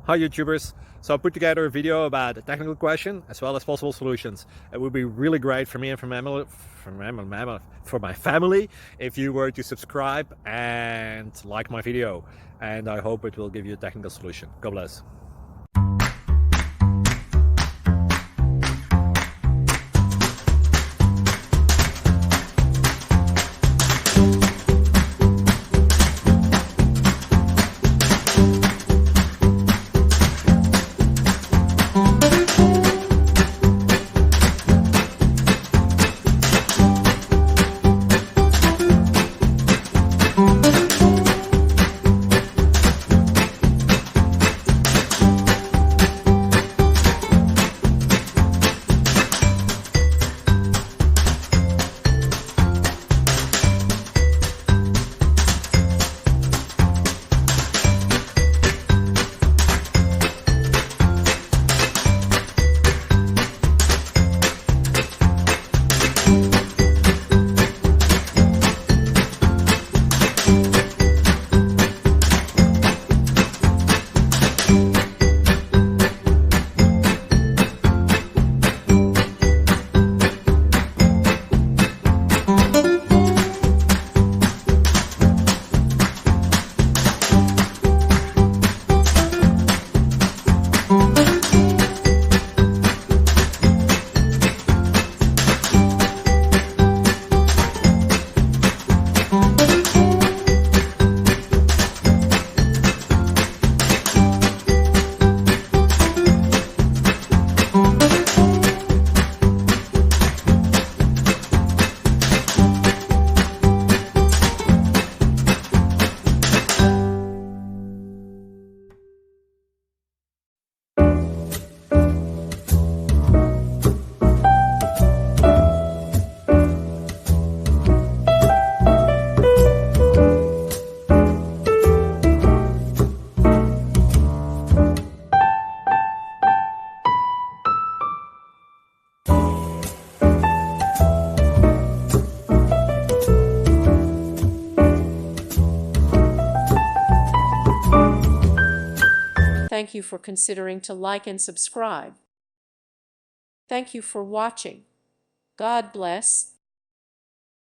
Hi YouTubers! So I put together a video about a technical question as well as possible solutions. It would be really great for me and for my family if you were to subscribe and like my video, and I hope it will give you a technical solution. God bless. Thank you for considering to like and subscribe. Thank you for watching. God bless.